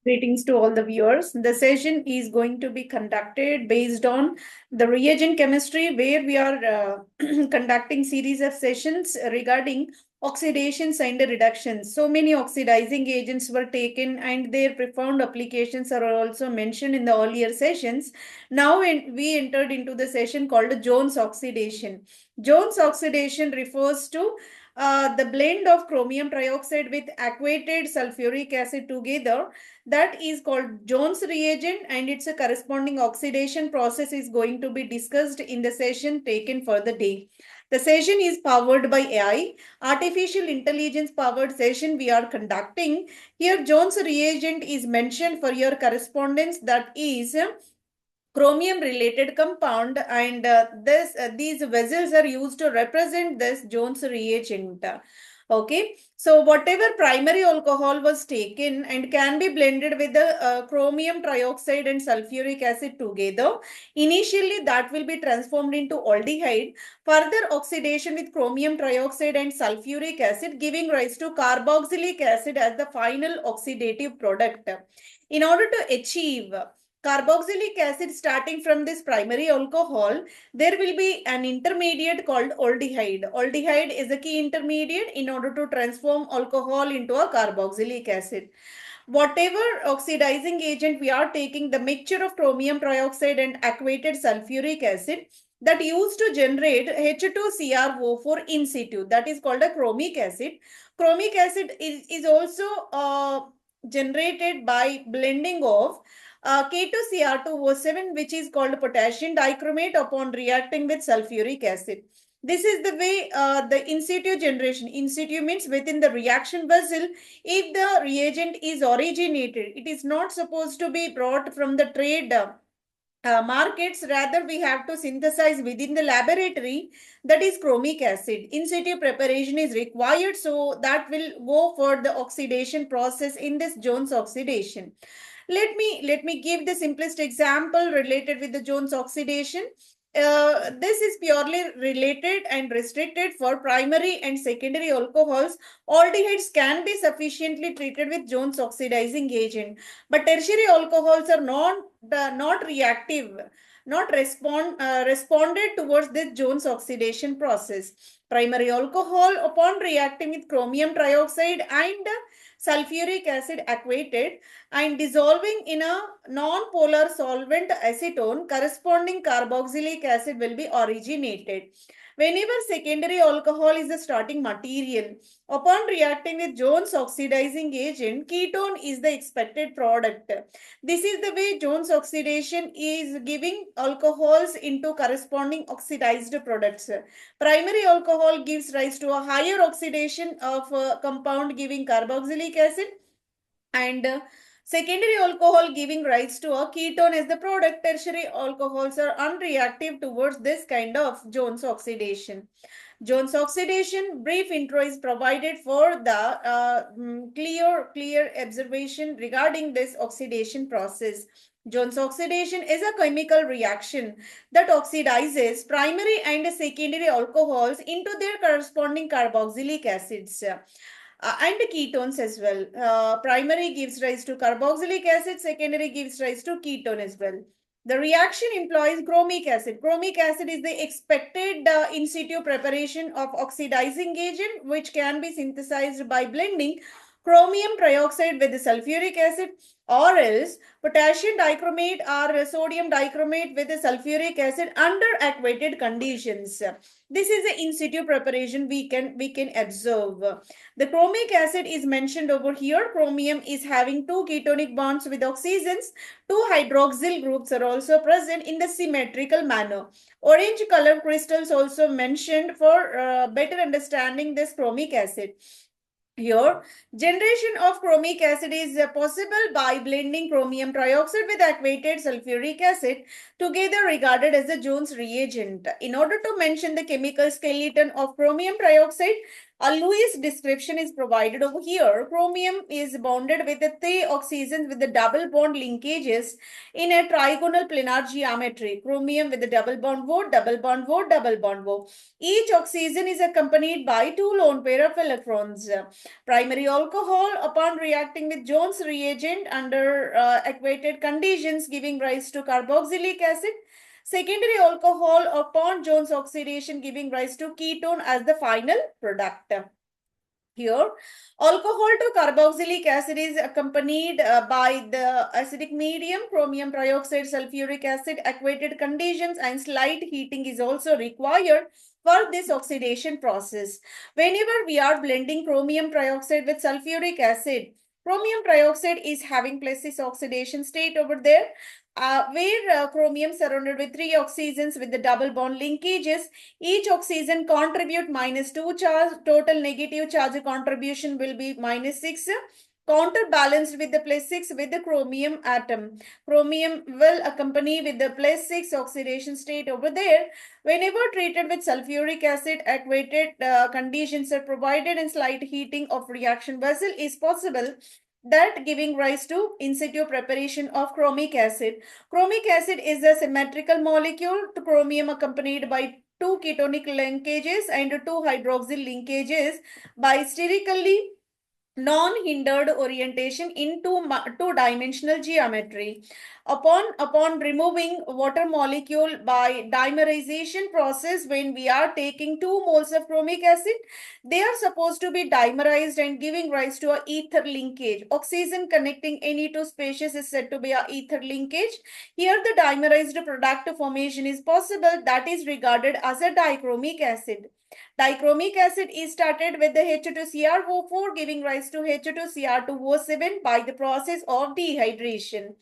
Greetings to all the viewers. The session is going to be conducted based on the reagent chemistry, where we are conducting series of sessions regarding oxidations and reductions. So many oxidizing agents were taken, and their profound applications are also mentioned in the earlier sessions. Now we entered into the session called Jones oxidation. Jones oxidation refers to the blend of chromium trioxide with aquated sulfuric acid together, that is called Jones reagent, and its a corresponding oxidation process is going to be discussed in the session taken for the day. The session is powered by AI, artificial intelligence powered session we are conducting. Here Jones reagent is mentioned for your correspondence, that is chromium related compound, and these vessels are used to represent this Jones reagent. Okay, so whatever primary alcohol was taken and can be blended with the chromium trioxide and sulfuric acid together, initially that will be transformed into aldehyde. Further oxidation with chromium trioxide and sulfuric acid giving rise to carboxylic acid as the final oxidative product. In order to achieve carboxylic acid starting from this primary alcohol, there will be an intermediate called aldehyde. Aldehyde is a key intermediate in order to transform alcohol into a carboxylic acid. Whatever oxidizing agent we are taking, the mixture of chromium trioxide and aquated sulfuric acid, that used to generate H2CrO4 in situ, that is called a chromic acid. Chromic acid is also generated by blending of K2Cr2O7, which is called potassium dichromate, upon reacting with sulfuric acid. This is the way the in situ generation. In situ means within the reaction vessel. If the reagent is originated, it is not supposed to be brought from the trade markets. Rather, we have to synthesize within the laboratory, that is chromic acid. In situ preparation is required, so that will go for the oxidation process in this Jones oxidation. Let me give the simplest example related with the Jones oxidation. This is purely related and restricted for primary and secondary alcohols. Aldehydes can be sufficiently treated with Jones oxidizing agent, but tertiary alcohols are not reactive, not responded towards this Jones oxidation process. Primary alcohol, upon reacting with chromium trioxide and sulfuric acid aquated and dissolving in a non-polar solvent acetone, corresponding carboxylic acid will be originated. Whenever secondary alcohol is the starting material, upon reacting with Jones oxidizing agent, ketone is the expected product. This is the way Jones oxidation is giving alcohols into corresponding oxidized products. Primary alcohol gives rise to a higher oxidation of a compound giving carboxylic acid, and secondary alcohol giving rise to a ketone as the product. Tertiary alcohols are unreactive towards this kind of Jones oxidation. Jones oxidation, brief intro is provided for the clear observation regarding this oxidation process. Jones oxidation is a chemical reaction that oxidizes primary and secondary alcohols into their corresponding carboxylic acids and ketones as well. Primary gives rise to carboxylic acid, secondary gives rise to ketone as well. The reaction employs chromic acid. Chromic acid is the expected in situ preparation of oxidizing agent, which can be synthesized by blending chromium trioxide with the sulfuric acid, or else potassium dichromate or sodium dichromate with the sulfuric acid under aquated conditions. This is the in situ preparation we can observe. The chromic acid is mentioned over here. Chromium is having two ketonic bonds with oxygens. Two hydroxyl groups are also present in the symmetrical manner. Orange color crystals also mentioned for better understanding this chromic acid. Here, generation of chromic acid is possible by blending chromium trioxide with aquated sulfuric acid, together regarded as the Jones reagent. In order to mention the chemical skeleton of chromium trioxide, A Lewis description is provided over here. Chromium is bonded with the three oxygens with the double bond linkages in a trigonal planar geometry. Chromium with the double bond O, double bond O, double bond O. Each oxygen is accompanied by two lone pair of electrons. Primary alcohol, upon reacting with Jones reagent under equated conditions, giving rise to carboxylic acid. Secondary alcohol upon Jones oxidation, giving rise to ketone as the final product. Here, alcohol to carboxylic acid is accompanied by the acidic medium, chromium trioxide, sulfuric acid, equated conditions, and slight heating is also required for this oxidation process. Whenever we are blending chromium trioxide with sulfuric acid, chromium trioxide is having +6 oxidation state over there, where chromium surrounded with three oxygens with the double bond linkages. Each oxygen contribute -2 charge. Total negative charge contribution will be -6. Counterbalanced with the +6 with the chromium atom. Chromium will accompany with the +6 oxidation state over there. Whenever treated with sulfuric acid, equated conditions are provided and slight heating of reaction vessel is possible, that giving rise to in situ preparation of chromic acid. Chromic acid is a symmetrical molecule to chromium accompanied by two ketonic linkages and two hydroxyl linkages by sterically non-hindered orientation in two-dimensional geometry. Upon removing water molecule by dimerization process, when we are taking 2 moles of chromic acid, they are supposed to be dimerized and giving rise to a ether linkage. Oxygen connecting any two species is said to be a ether linkage. Here the dimerized product formation is possible, that is regarded as a dichromic acid. Dichromic acid is started with the H2CrO4 giving rise to H2Cr2O7 by the process of dehydration.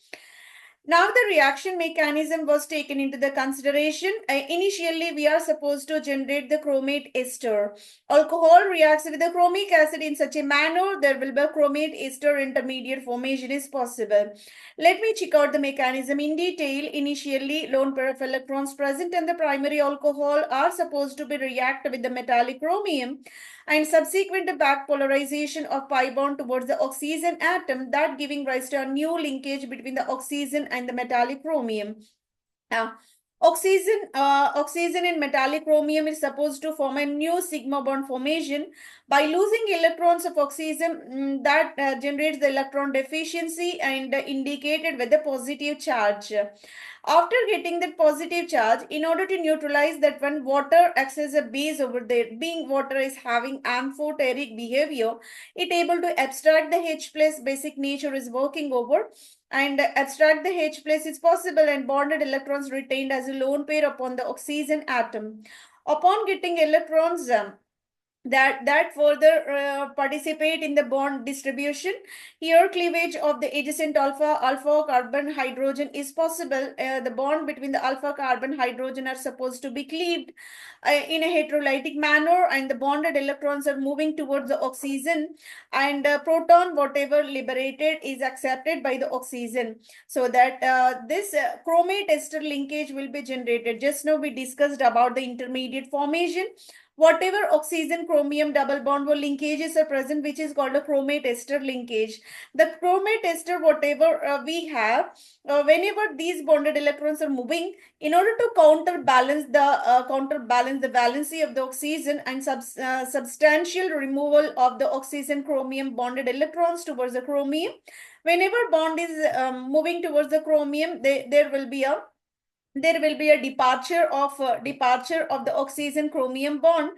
Now the reaction mechanism was taken into the consideration. Initially, we are supposed to generate the chromate ester. Alcohol reacts with the chromic acid in such a manner there will be a chromate ester intermediate formation is possible. Let me check out the mechanism in detail. Initially, lone pair of electrons present in the primary alcohol are supposed to be react with the metallic chromium, and subsequent back polarization of pi bond towards the oxygen atom, that giving rise to a new linkage between the oxygen and the metallic chromium. Now, oxygen in metallic chromium is supposed to form a new sigma bond formation by losing electrons of oxygen, that generates the electron deficiency and indicated with the positive charge. After getting that positive charge, in order to neutralize that one, water acts as a base over there. Being water is having amphoteric behavior, it able to abstract the H plus basic nature is working over, and abstract the H plus is possible, and bonded electrons retained as a lone pair upon the oxygen atom. Upon getting electrons, that further participate in the bond distribution. Here cleavage of the adjacent alpha carbon hydrogen is possible. The bond between the alpha carbon hydrogen are supposed to be cleaved in a heterolytic manner, and the bonded electrons are moving towards the oxygen, and proton whatever liberated is accepted by the oxygen, so that this chromate ester linkage will be generated. Just now we discussed about the intermediate formation. Whatever oxygen chromium double bond linkages are present, which is called a chromate ester linkage. The chromate ester, whatever we have, whenever these bonded electrons are moving, in order to counterbalance the valency of the oxygen and substantial removal of the oxygen chromium bonded electrons towards the chromium, whenever bond is moving towards the chromium, there will be a departure of the oxygen chromium bond.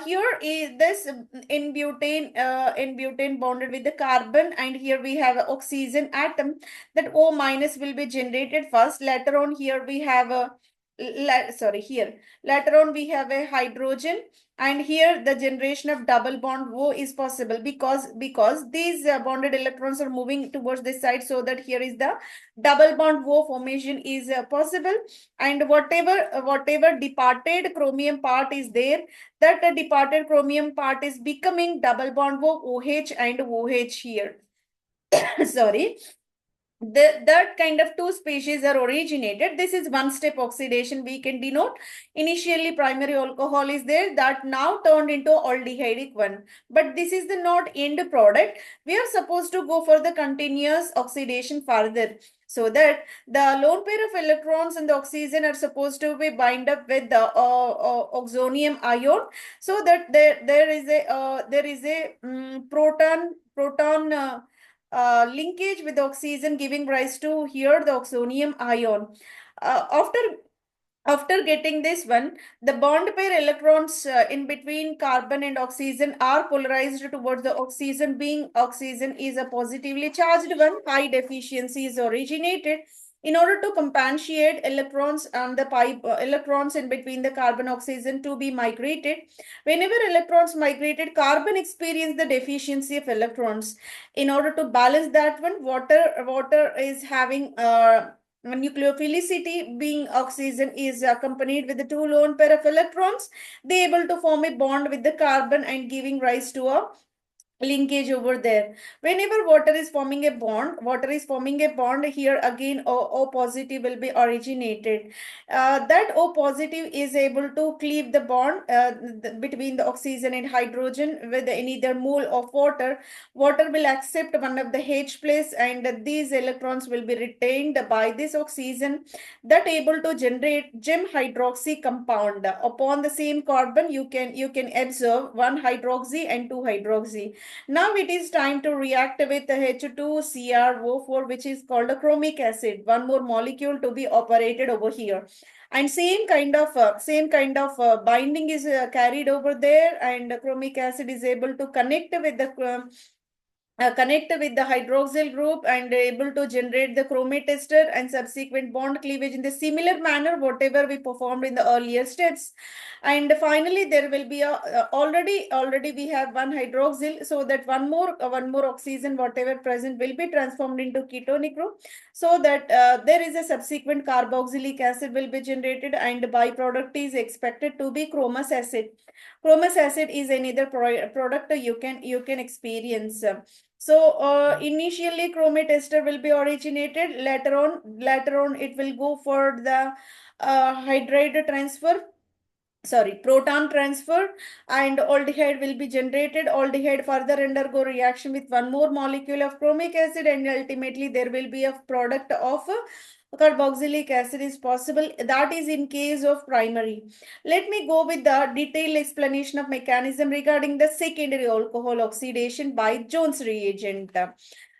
Here is this n-butane bonded with the carbon, and here we have an oxygen atom. That O minus will be generated first. Later on, here we have a later on we have a hydrogen, and here the generation of double bond O is possible because these bonded electrons are moving towards this side, so that here is the double bond O formation is possible, and whatever departed chromium part is there, that the departed chromium part is becoming double bond O, OH and OH here. Sorry. that kind of two species are originated. This is one step oxidation we can denote. Initially primary alcohol is there that now turned into aldehydic one, but this is the not end product. We are supposed to go for the continuous oxidation further, so that the lone pair of electrons and the oxygen are supposed to be bind up with the oxonium ion, so that there is a proton linkage with the oxygen, giving rise to here the oxonium ion. After getting this one, the bond pair electrons in between carbon and oxygen are polarized towards the oxygen, being oxygen is a positively charged one. High deficiency is originated. In order to compensate electrons and the pipe electrons in between the carbon oxygen to be migrated, whenever electrons migrated, carbon experienced the deficiency of electrons. In order to balance that one, water is having nucleophilicity, being oxygen is accompanied with the two lone pair of electrons. They able to form a bond with the carbon and giving rise to a linkage over there. Whenever water is forming a bond here, again O positive will be originated. That O positive is able to cleave the bond between the oxygen and hydrogen with another mole of water will accept one of the H place, and these electrons will be retained by this oxygen, that able to generate gem hydroxy compound. Upon the same carbon, you can observe one hydroxy and two hydroxy. Now it is time to react with the H2CrO4, which is called a chromic acid. One more molecule to be operated over here. And same kind of binding is carried over there, and chromic acid is able to connect with the hydroxyl group and able to generate the chromatester and subsequent bond cleavage in the similar manner whatever we performed in the earlier steps. And finally there will be a already we have one hydroxyl, so that one more oxygen whatever present will be transformed into ketonic group, so that there is a subsequent carboxylic acid will be generated, and byproduct is expected to be chromous acid. Chromous acid is another product you can experience. So initially chromate ester will be originated. Later on it will go for the hydride transfer. Sorry, proton transfer, and aldehyde will be generated. Aldehyde further undergo reaction with one more molecule of chromic acid, and ultimately there will be a product of carboxylic acid is possible. That is in case of primary. Let me go with the detailed explanation of mechanism regarding the secondary alcohol oxidation by Jones reagent.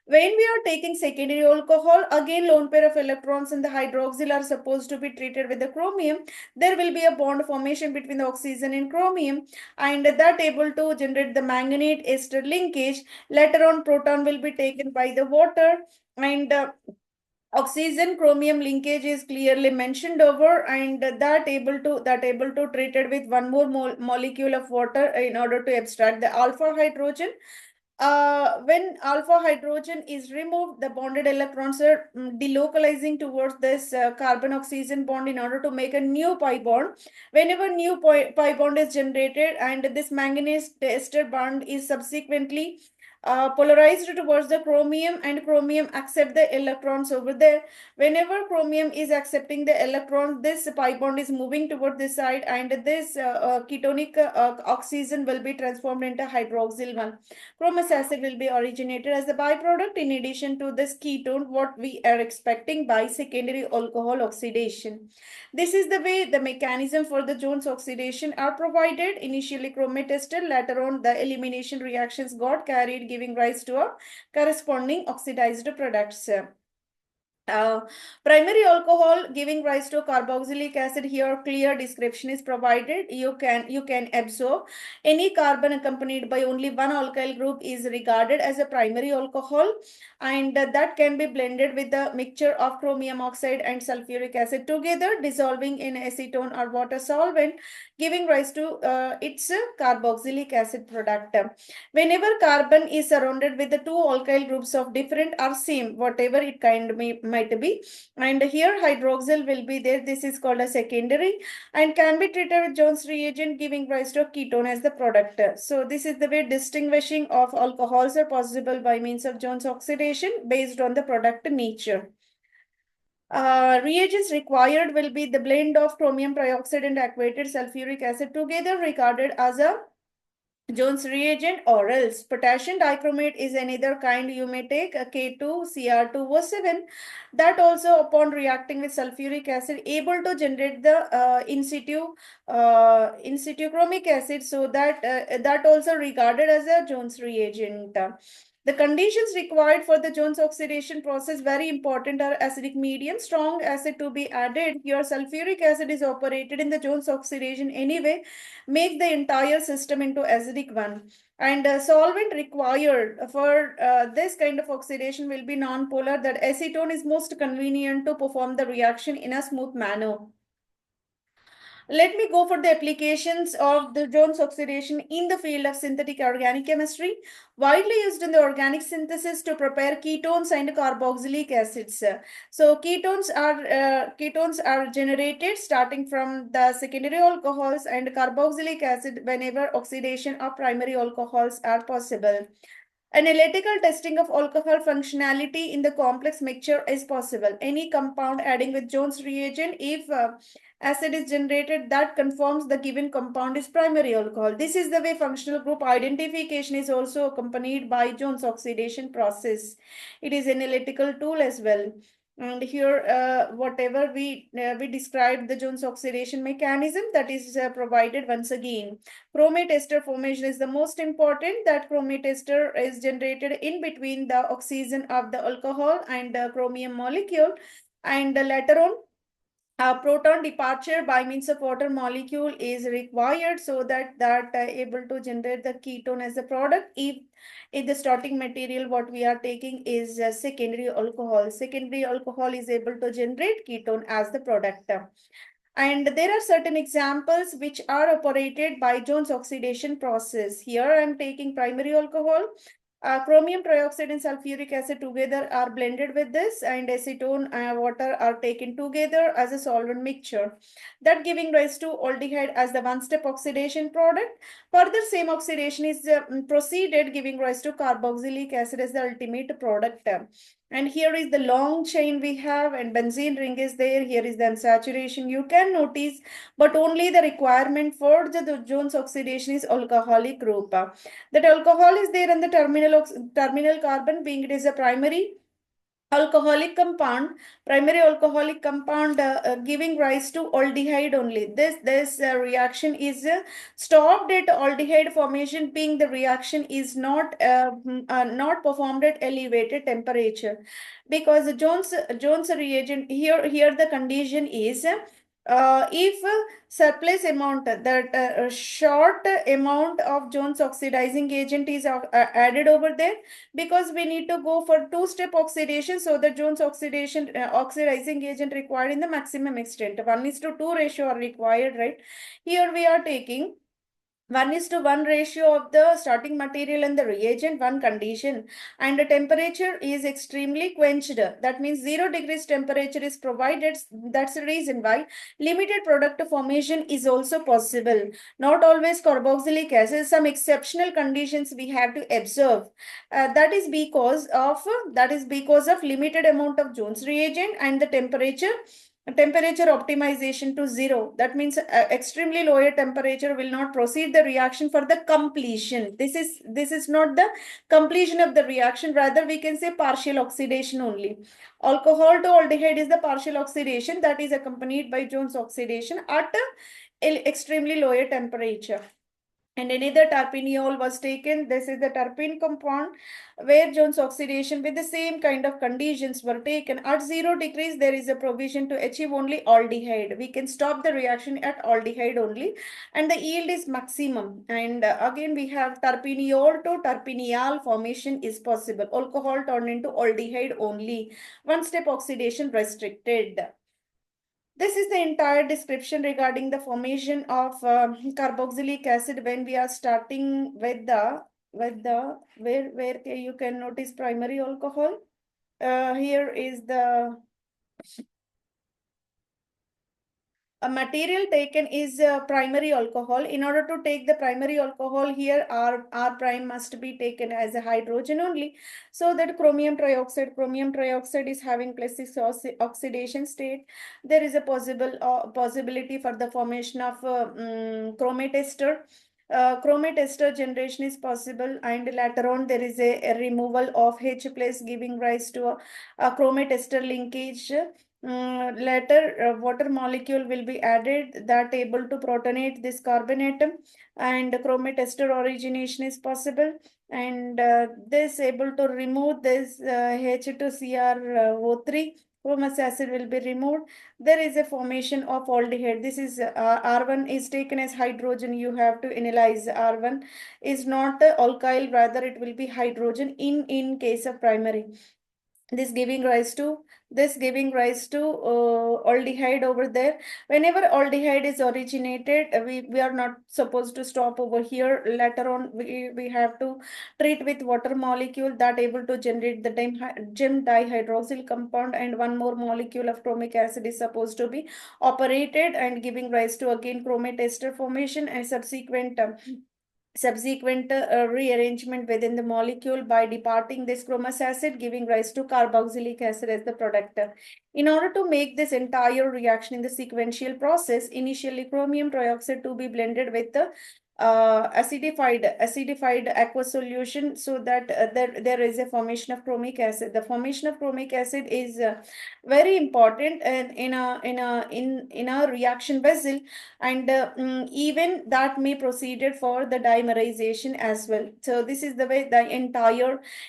When we are taking secondary alcohol, again lone pair of electrons and the hydroxyl are supposed to be treated with the chromium. There will be a bond formation between the oxygen and chromium, and that able to generate the manganate ester linkage. Later on, proton will be taken by the water, and oxygen chromium linkage is clearly mentioned over, and that able to treated with one more molecule of water in order to abstract the alpha hydrogen. When alpha hydrogen is removed, the bonded electrons are delocalizing towards this carbon oxygen bond in order to make a new pi bond. Whenever new pi bond is generated, and this manganese ester bond is subsequently polarized towards the chromium, and chromium accept the electrons over there. Whenever chromium is accepting the electron, this pi bond is moving toward this side, and this ketonic oxygen will be transformed into hydroxyl one. Chromous acid will be originated as a byproduct in addition to this ketone what we are expecting by secondary alcohol oxidation. This is the way the mechanism for the Jones oxidation are provided. Initially chromate ester, later on the elimination reactions got carried, giving rise to a corresponding oxidized products. Uh, Primary alcohol giving rise to carboxylic acid, here clear description is provided. You can absorb any carbon accompanied by only one alkyl group is regarded as a primary alcohol, and that can be blended with the mixture of chromium oxide and sulfuric acid together, dissolving in acetone or water solvent, giving rise to its carboxylic acid product. Whenever carbon is surrounded with the two alkyl groups of different or same, whatever it kind might be. And here hydroxyl will be there. This is called a secondary and can be treated with Jones reagent, giving rise to a ketone as the product. So this is the way distinguishing of alcohols are possible by means of Jones oxidation based on the product nature. Reagents required will be the blend of chromium trioxide and aquated sulfuric acid together, regarded as a Jones reagent, or else potassium dichromate is another kind you may take, a K2Cr2O7, that also upon reacting with sulfuric acid able to generate the in situ chromic acid, so that also regarded as a Jones reagent. The conditions required for the Jones oxidation process, very important, are acidic medium, strong acid to be added. Your sulfuric acid is operated in the Jones oxidation anyway, make the entire system into acidic one. And solvent required for this kind of oxidation will be non-polar, that acetone is most convenient to perform the reaction in a smooth manner. Let me go for the applications of the Jones oxidation in the field of synthetic organic chemistry, widely used in the organic synthesis to prepare ketones and carboxylic acids. So ketones are generated starting from the secondary alcohols and carboxylic acid whenever oxidation of primary alcohols are possible. Analytical testing of alcohol functionality in the complex mixture is possible. Any compound adding with Jones reagent, if acid is generated, that confirms the given compound is primary alcohol. This is the way functional group identification is also accompanied by Jones oxidation process. It is an analytical tool as well. And here, whatever we described the Jones oxidation mechanism, that is provided once again. Chromate ester formation is the most important. That chromate ester is generated in between the oxygen of the alcohol and the chromium molecule, and later on proton departure by means of water molecule is required, so that able to generate the ketone as a product if the starting material what we are taking is secondary alcohol. Secondary alcohol is able to generate ketone as the product. And there are certain examples which are operated by Jones oxidation process. Here I am taking primary alcohol. Chromium trioxide and sulfuric acid together are blended with this, and acetone water are taken together as a solvent mixture, that giving rise to aldehyde as the one-step oxidation product. Further, same oxidation is proceeded, giving rise to carboxylic acid as the ultimate product. And here is the long chain we have, and benzene ring is there. Here is the unsaturation you can notice, but only the requirement for the Jones oxidation is alcoholic group. That alcohol is there in the terminal carbon, being it is a primary alcoholic compound, giving rise to aldehyde only. This reaction is stopped at aldehyde formation, being the reaction is not performed at elevated temperature, because the Jones reagent, here the condition is if surplus amount, that short amount of Jones oxidizing agent is added over there, because we need to go for two-step oxidation, so the Jones oxidizing agent required in the maximum extent. 1:2 ratio are required, right? Here we are taking 1:1 ratio of the starting material and the reagent, one condition, and the temperature is extremely quenched. That means 0 degrees temperature is provided. That's the reason why limited product formation is also possible. Not always carboxylic acid, some exceptional conditions we have to observe. That is because of limited amount of Jones reagent and the temperature optimization to 0. That means extremely lower temperature will not proceed the reaction for the completion. This is not the completion of the reaction, rather we can say partial oxidation only. Alcohol to aldehyde is the partial oxidation that is accompanied by Jones oxidation at extremely lower temperature. And another terpineol was taken. This is the terpene compound where Jones oxidation with the same kind of conditions were taken. At 0 degrees, there is a provision to achieve only aldehyde. We can stop the reaction at aldehyde only, and the yield is maximum. And again, we have terpineol to terpineal formation is possible. Alcohol turned into aldehyde only. One-step oxidation restricted. This is the entire description regarding the formation of carboxylic acid when we are starting with the where you can notice primary alcohol. here is the a material taken is primary alcohol. In order to take the primary alcohol here, R prime must be taken as a hydrogen only. So that chromium trioxide is having plus 6 oxidation state. There is a possibility for the formation of chromate ester. Chromate ester generation is possible, and later on there is a removal of H plus giving rise to a chromate ester linkage. Later, water molecule will be added that able to protonate this carbon atom, and chromate ester origination is possible. And this able to remove this H2CrO3, chromous acid will be removed. There is a formation of aldehyde. This is R1 is taken as hydrogen. You have to analyze R1 is not alkyl, rather it will be hydrogen in case of primary. This giving rise to aldehyde over there. Whenever aldehyde is originated, we are not supposed to stop over here. Later on we have to treat with water molecule that able to generate the gem dihydroxyl compound, and one more molecule of chromic acid is supposed to be operated and giving rise to again chromate ester formation and subsequent rearrangement within the molecule by departing this chromous acid, giving rise to carboxylic acid as the product. In order to make this entire reaction in the sequential process, initially chromium trioxide to be blended with the acidified aqueous solution, so that there is a formation of chromic acid. The formation of chromic acid is very important and in a reaction vessel, and even that may proceeded for the dimerization as well. So this is the way the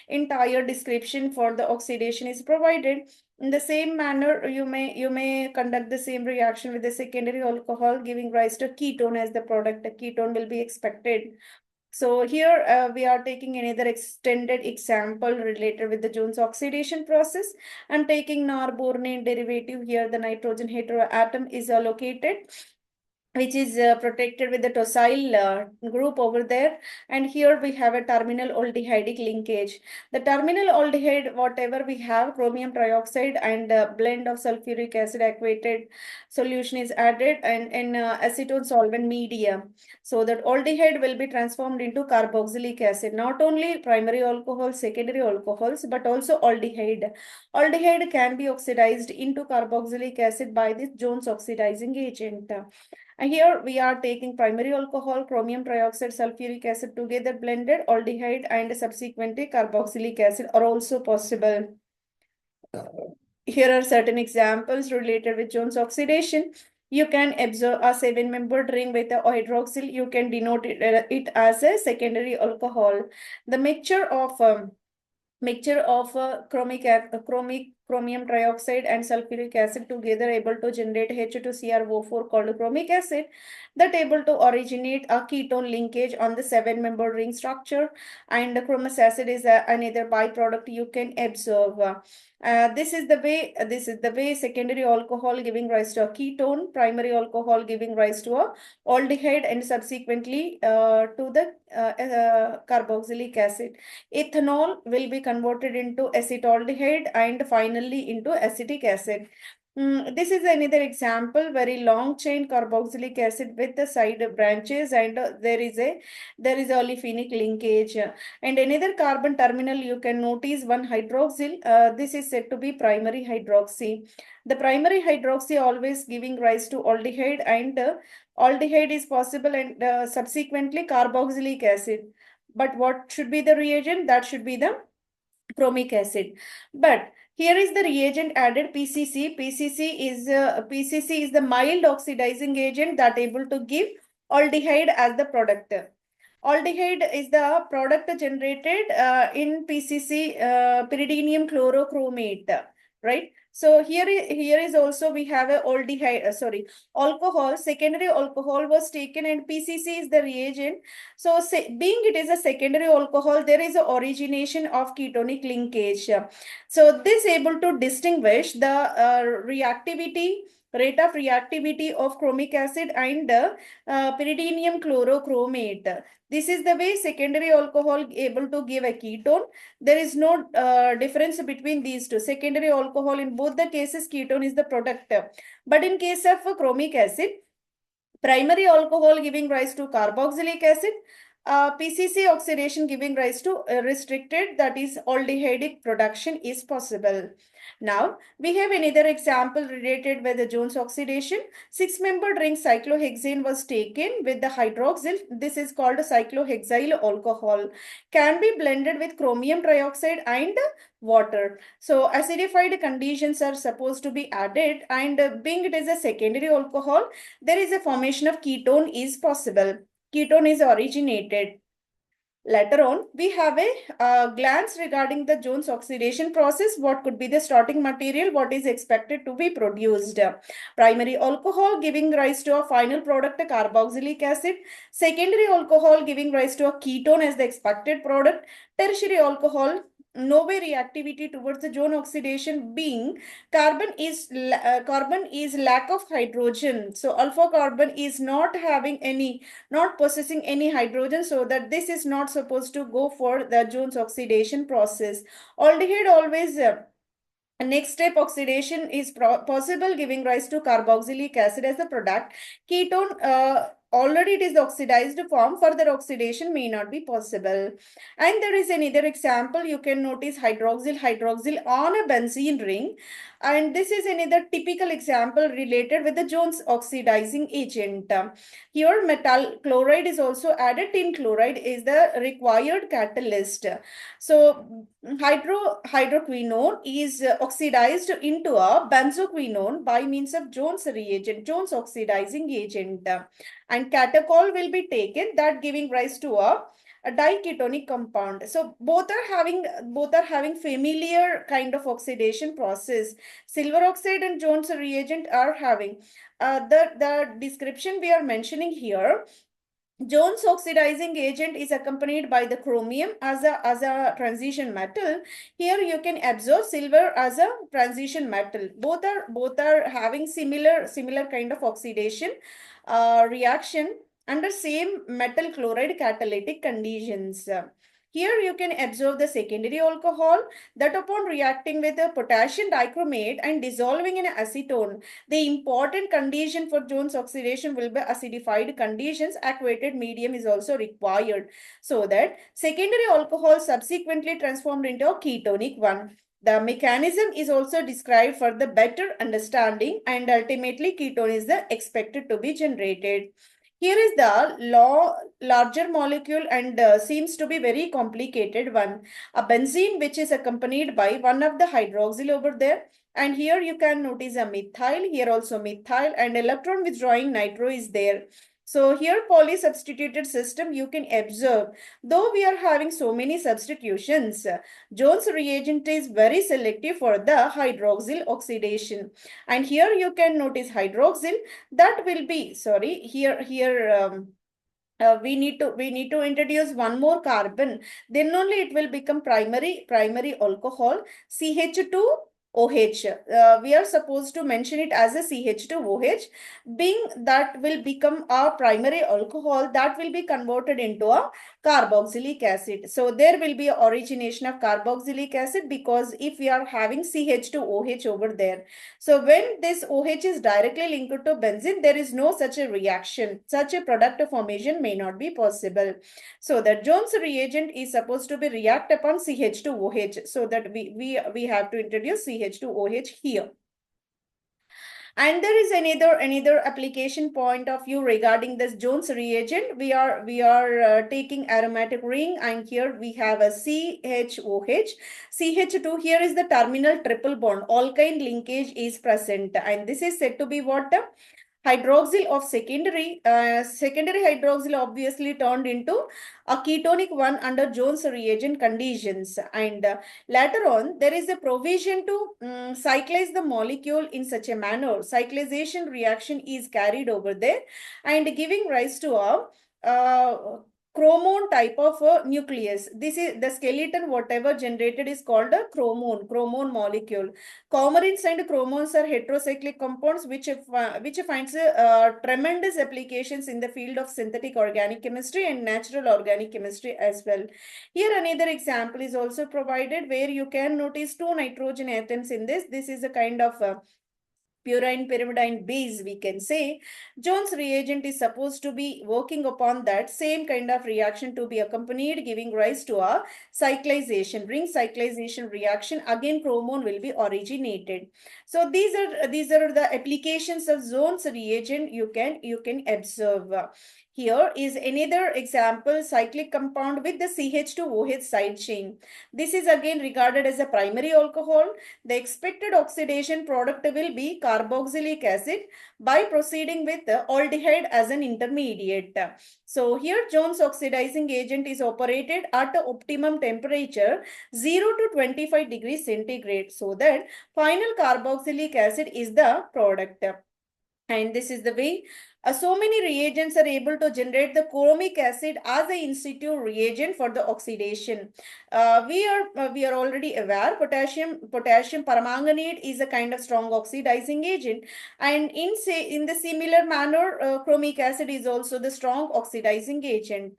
entire description for the oxidation is provided. In the same manner, you may conduct the same reaction with the secondary alcohol, giving rise to ketone as the product. A ketone will be expected. So here we are taking another extended example related with the Jones oxidation process. I'm taking norbornene derivative. Here the nitrogen heteroatom is located, which is protected with the tosyl group over there. And here we have a terminal aldehydic linkage. The terminal aldehyde, whatever we have, chromium trioxide and blend of sulfuric acid aquated solution is added, and in acetone solvent media. So that aldehyde will be transformed into carboxylic acid. Not only primary alcohol, secondary alcohols, but also aldehyde. Aldehyde can be oxidized into carboxylic acid by this Jones oxidizing agent. And here we are taking primary alcohol, chromium trioxide, sulfuric acid together blended, aldehyde and subsequently carboxylic acid are also possible. Here are certain examples related with Jones oxidation. You can observe a 7-membered ring with a hydroxyl. You can denote it as a secondary alcohol. The mixture of chromium trioxide and sulfuric acid together able to generate H2CrO4 called chromic acid, that able to originate a ketone linkage on the 7-membered ring structure, and the chromous acid is another byproduct you can observe. This is the way secondary alcohol giving rise to a ketone, primary alcohol giving rise to a aldehyde, and subsequently to the carboxylic acid. Ethanol will be converted into acetaldehyde and finally into acetic acid. This is another example, very long chain carboxylic acid with the side branches, and there is olefinic linkage. And another carbon terminal you can notice one hydroxyl. This is said to be primary hydroxy. The primary hydroxy always giving rise to aldehyde, and aldehyde is possible, and subsequently carboxylic acid. But what should be the reagent? That should be the chromic acid. But here is the reagent added PCC. PCC is the mild oxidizing agent that able to give aldehyde as the product. Aldehyde is the product generated in PCC, pyridinium chlorochromate, right? So here is also we have a aldehyde, alcohol, secondary alcohol was taken, and PCC is the reagent. So being it is a secondary alcohol, there is a origination of ketonic linkage. So this able to distinguish the reactivity rate of reactivity of chromic acid and pyridinium chlorochromate. This is the way secondary alcohol able to give a ketone. There is no difference between these two. Secondary alcohol, in both the cases, ketone is the product. But in case of chromic acid, primary alcohol giving rise to carboxylic acid, PCC oxidation giving rise to restricted, that is aldehydic production is possible. Now, we have another example related with the Jones oxidation. Six-membered ring cyclohexane was taken with the hydroxyl. This is called cyclohexyl alcohol. Can be blended with chromium trioxide and water. So acidified conditions are supposed to be added, and being it is a secondary alcohol, there is a formation of ketone is possible. Ketone is originated. Later on, we have a glance regarding the Jones oxidation process. What could be the starting material? What is expected to be produced? Primary alcohol giving rise to a final product, a carboxylic acid. Secondary alcohol giving rise to a ketone as the expected product. Tertiary alcohol, no way reactivity towards the Jones oxidation, being carbon is lack of hydrogen. So alpha carbon is not having any, not possessing any hydrogen, so that this is not supposed to go for the Jones oxidation process. Aldehyde always next step oxidation is possible, giving rise to carboxylic acid as the product. Ketone, already it is the oxidized form, further oxidation may not be possible. And there is another example, you can notice hydroxyl on a benzene ring. And this is another typical example related with the Jones oxidizing agent. Here metal chloride is also added. Tin chloride is the required catalyst. So hydroquinone is oxidized into a benzoquinone by means of Jones reagent, Jones oxidizing agent. And catechol will be taken, that giving rise to a diketonic compound. So both are having familiar kind of oxidation process. Silver oxide and Jones reagent are having the description we are mentioning here. Jones oxidizing agent is accompanied by the chromium as a transition metal. Here you can observe silver as a transition metal. Both are having similar kind of oxidation reaction under same metal chloride catalytic conditions. Here you can observe the secondary alcohol that upon reacting with the potassium dichromate and dissolving in acetone, the important condition for Jones oxidation will be acidified conditions. Aquated medium is also required, so that secondary alcohol subsequently transformed into a ketonic one. The mechanism is also described for the better understanding, and ultimately ketone is the expected to be generated. Here is the larger molecule, and seems to be very complicated one. A benzene which is accompanied by one of the hydroxyl over there. And here you can notice a methyl, here also methyl, and electron withdrawing nitro is there. So here polysubstituted system you can observe. Though we are having so many substitutions, Jones reagent is very selective for the hydroxyl oxidation. And here you can notice hydroxyl, that will be, sorry, we need to introduce one more carbon, then only it will become primary alcohol, CH2OH. We are supposed to mention it as a CH2OH, being that will become a primary alcohol, that will be converted into a carboxylic acid. So there will be origination of carboxylic acid, because if we are having CH2OH over there, so when this OH is directly linked to benzene, there is no such a reaction. Such a product formation may not be possible. So the Jones reagent is supposed to be react upon CH2OH. So that we have to introduce CH2OH here. And there is another application point of view regarding this Jones reagent. We are taking aromatic ring, and here we have a CHOH. CH2, here is the terminal triple bond. Alkyne linkage is present, and this is said to be what? Hydroxyl of secondary hydroxyl obviously turned into a ketonic one under Jones reagent conditions. And later on, there is a provision to cyclize the molecule in such a manner. Cyclization reaction is carried over there and giving rise to a chromone type of nucleus. This is the skeleton, whatever generated is called a chromone molecule. Coumarins and chromones are heterocyclic compounds which finds tremendous applications in the field of synthetic organic chemistry and natural organic chemistry as well. Here another example is also provided where you can notice two nitrogen atoms in this. This is a kind of purine pyrimidine base, we can say. Jones reagent is supposed to be working upon that same kind of reaction to be accompanied, giving rise to a cyclization, ring cyclization reaction. Again, chromone will be originated. So these are the applications of Jones reagent you can observe. Here is another example, cyclic compound with the CH2OH side chain. This is again regarded as a primary alcohol. The expected oxidation product will be carboxylic acid by proceeding with aldehyde as an intermediate. So here Jones oxidizing agent is operated at optimum temperature 0 to 25 degrees centigrade, so that final carboxylic acid is the product. And this is the way so many reagents are able to generate the chromic acid as an in situ reagent for the oxidation. We are already aware potassium permanganate is a kind of strong oxidizing agent, and in the similar manner chromic acid is also the strong oxidizing agent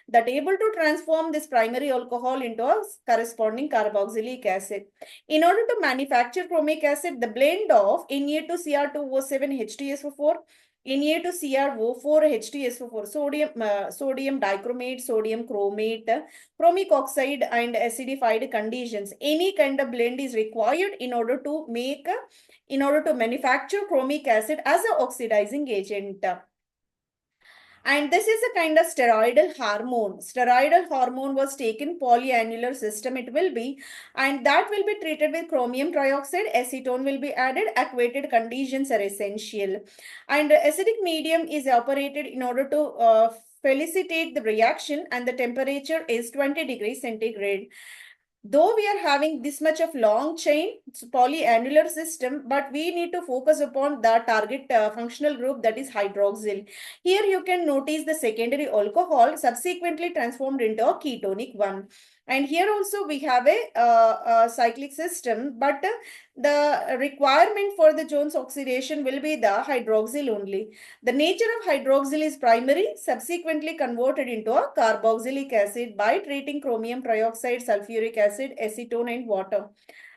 that able to transform this primary alcohol into a corresponding carboxylic acid. In order to manufacture chromic acid, the blend of Na2Cr2O7 HTSO4, Na2CrO4 HTSO4, sodium dichromate, sodium chromate, chromic oxide and acidified conditions. Any kind of blend is required in order to manufacture chromic acid as an oxidizing agent. And this is a kind of steroidal hormone. Steroidal hormone was taken polyannular system it will be, and that will be treated with chromium trioxide. Acetone will be added. Aquated conditions are essential. And acidic medium is operated in order to felicitate the reaction, and the temperature is 20 degrees centigrade. Though we are having this much of long chain polyannular system, but we need to focus upon the target functional group, that is hydroxyl. Here you can notice the secondary alcohol subsequently transformed into a ketonic one. And here also we have a cyclic system, but the requirement for the Jones oxidation will be the hydroxyl only. The nature of hydroxyl is primary, subsequently converted into a carboxylic acid by treating chromium trioxide, sulfuric acid, acetone and water.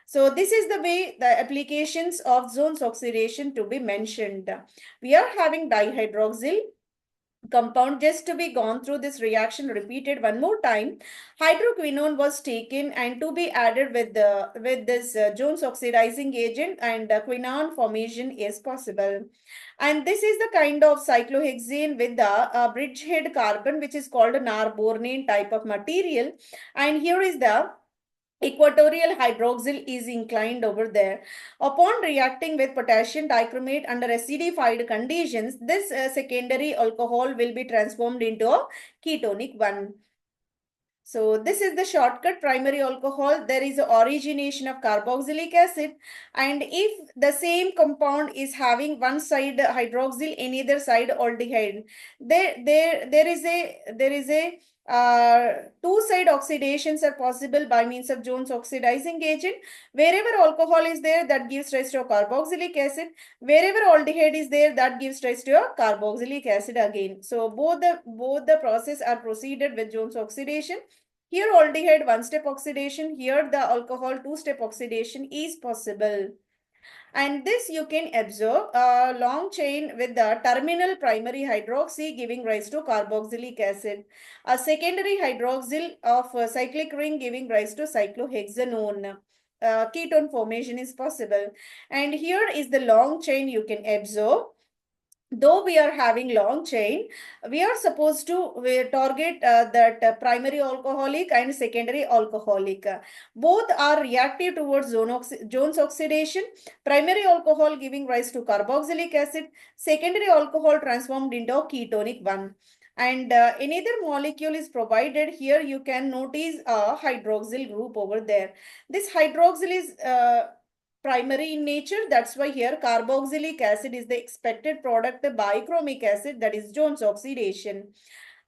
So this is the way the applications of Jones oxidation to be mentioned. We are having dihydroxyl compound. Just to be gone through this reaction repeated one more time, hydroquinone was taken and to be added with this Jones oxidizing agent, and quinone formation is possible. And this is the kind of cyclohexane with the bridgehead carbon, which is called a narbornane type of material. And here is the equatorial hydroxyl is inclined over there. Upon reacting with potassium dichromate under acidified conditions, this secondary alcohol will be transformed into a ketonic one. So this is the shortcut primary alcohol. There is origination of carboxylic acid, and if the same compound is having one side hydroxyl, another side aldehyde, there is a two-side oxidations are possible by means of Jones oxidizing agent. Wherever alcohol is there, that gives rise to a carboxylic acid. Wherever aldehyde is there, that gives rise to a carboxylic acid again. So both the process are proceeded with Jones oxidation. Here aldehyde one-step oxidation, here the alcohol two-step oxidation is possible. And this you can observe a long chain with the terminal primary hydroxy giving rise to carboxylic acid. A secondary hydroxyl of cyclic ring giving rise to cyclohexanone. Ketone formation is possible. And here is the long chain you can observe. Though we are having long chain, we are supposed to target that primary alcoholic and secondary alcoholic. Both are reactive towards Jones oxidation. Primary alcohol giving rise to carboxylic acid, secondary alcohol transformed into a ketonic one. And another molecule is provided here. You can notice a hydroxyl group over there. This hydroxyl is primary in nature. That's why here carboxylic acid is the expected product by chromic acid, that is Jones oxidation.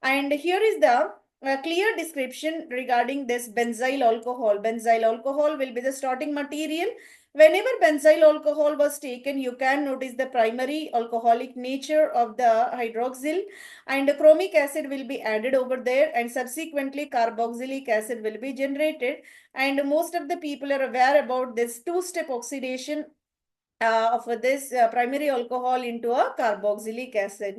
And here is the a clear description regarding this benzyl alcohol. Benzyl alcohol will be the starting material. Whenever benzyl alcohol was taken, you can notice the primary alcoholic nature of the hydroxyl, and chromic acid will be added over there, and subsequently carboxylic acid will be generated. And most of the people are aware about this two-step oxidation of this primary alcohol into a carboxylic acid.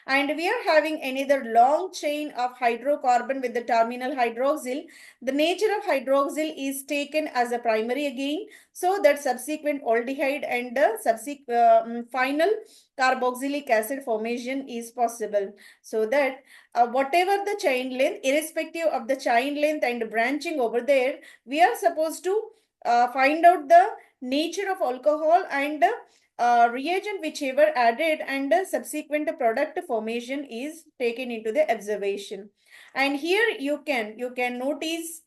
And we are having another long chain of hydrocarbon with the terminal hydroxyl. The nature of hydroxyl is taken as a primary again, so that subsequent aldehyde and the subsequent final carboxylic acid formation is possible. So that whatever the chain length, irrespective of the chain length and branching over there, we are supposed to find out the nature of alcohol and reagent whichever added, and the subsequent product formation is taken into the observation. And here you can notice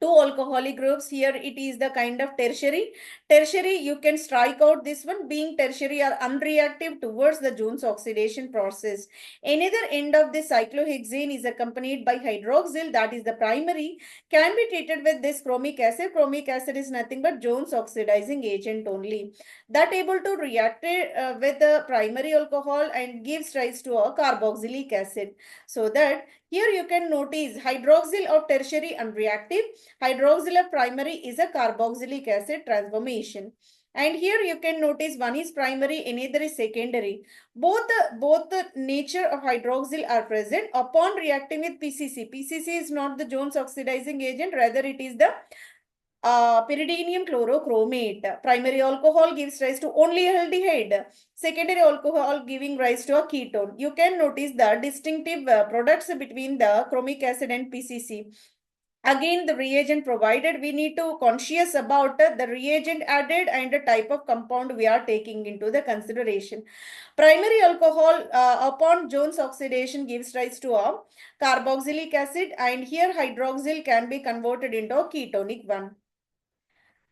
two alcoholic groups. Here it is the kind of tertiary. You can strike out this one, being tertiary or unreactive towards the Jones oxidation process. Another end of the cyclohexane is accompanied by hydroxyl, that is the primary, can be treated with this chromic acid. Chromic acid is nothing but Jones oxidizing agent only, that able to react with the primary alcohol and gives rise to a carboxylic acid. So that here you can notice hydroxyl of tertiary unreactive, hydroxyl of primary is a carboxylic acid transformation. And here you can notice one is primary, another is secondary. Both the nature of hydroxyl are present upon reacting with PCC. PCC is not the Jones oxidizing agent, rather it is the pyridinium chlorochromate. Primary alcohol gives rise to only aldehyde. Secondary alcohol giving rise to a ketone. You can notice the distinctive products between the chromic acid and PCC. Again, the reagent provided, we need to conscious about the reagent added and the type of compound we are taking into the consideration. Primary alcohol upon Jones oxidation gives rise to a carboxylic acid, and here hydroxyl can be converted into a ketonic one.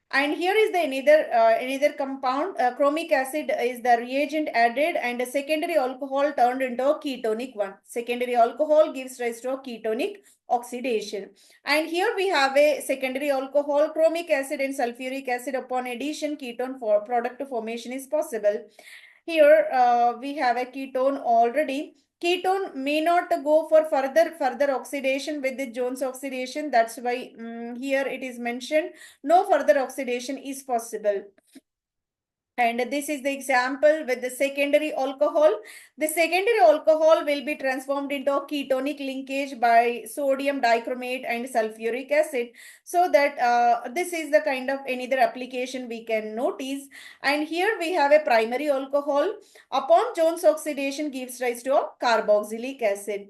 And here is the another compound. Chromic acid is the reagent added, and a secondary alcohol turned into a ketonic one. Secondary alcohol gives rise to a ketonic oxidation. And here we have a secondary alcohol, chromic acid and sulfuric acid. Upon addition, ketone for product formation is possible. Here we have a ketone already. Ketone may not go for further oxidation with the Jones oxidation. That's why here it is mentioned no further oxidation is possible. And this is the example with the secondary alcohol. The secondary alcohol will be transformed into a ketonic linkage by sodium dichromate and sulfuric acid. So that this is the kind of another application we can notice. And here we have a primary alcohol. Upon Jones oxidation gives rise to a carboxylic acid.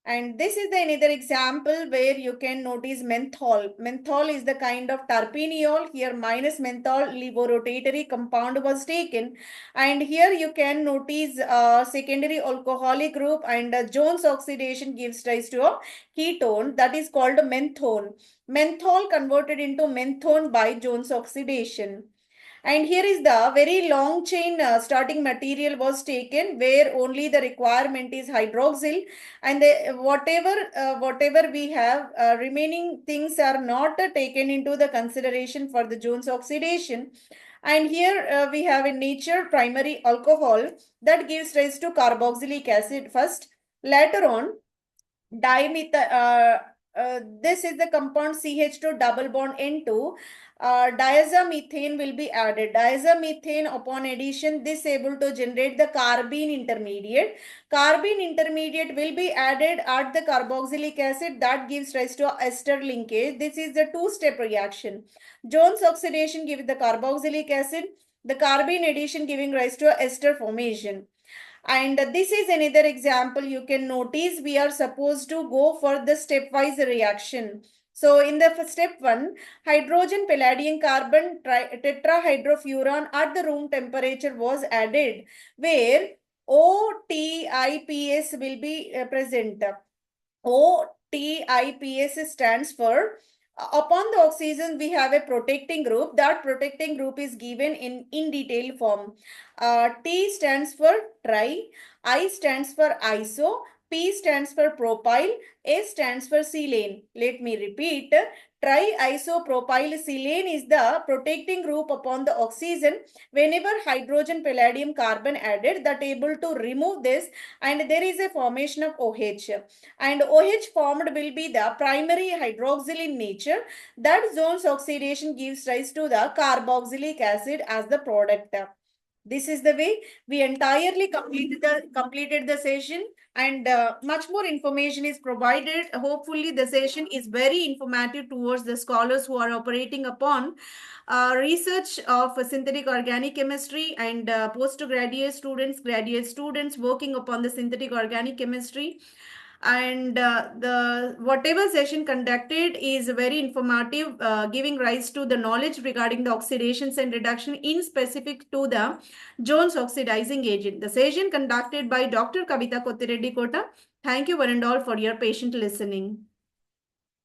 And this is the another example where you can notice menthol. Menthol is the kind of terpineol. Here minus menthol levorotatory compound was taken. And here you can notice secondary alcoholic group, and Jones oxidation gives rise to a ketone that is called menthone. Menthol converted into menthone by Jones oxidation. And here is the very long chain starting material was taken, where only the requirement is hydroxyl, and whatever we have remaining things are not taken into the consideration for the Jones oxidation. And here we have in nature primary alcohol that gives rise to carboxylic acid first. Later on, this is the compound CH2 double bond N2. Diazomethane will be added. Diazomethane upon addition, this able to generate the carbene intermediate. Carbene intermediate will be added at the carboxylic acid, that gives rise to ester linkage. This is the two-step reaction. Jones oxidation gives the carboxylic acid, the carbene addition giving rise to ester formation. And this is another example. You can notice we are supposed to go for the stepwise reaction. So in the step 1, hydrogen, palladium, carbon, tetrahydrofuran at the room temperature was added, where OTIPS will be present. OTIPS stands for upon the oxygen we have a protecting group. That protecting group is given in detail form. T stands for tri, I stands for iso, P stands for propyl, S stands for silane. Let me repeat. Triisopropylsilane is the protecting group upon the oxygen. Whenever hydrogen, palladium, carbon added, that able to remove this, and there is a formation of OH. And OH formed will be the primary hydroxyl in nature. That zone's oxidation gives rise to the carboxylic acid as the product. This is the way we entirely completed the session, and much more information is provided. Hopefully the session is very informative towards the scholars who are operating upon research of synthetic organic chemistry, and postgraduate students, graduate students working upon the synthetic organic chemistry. And the whatever session conducted is very informative, giving rise to the knowledge regarding the oxidations and reduction in specific to the Jones oxidizing agent. The session conducted by Dr. Kavita Kottireddy Kota. Thank you one and all for your patient listening.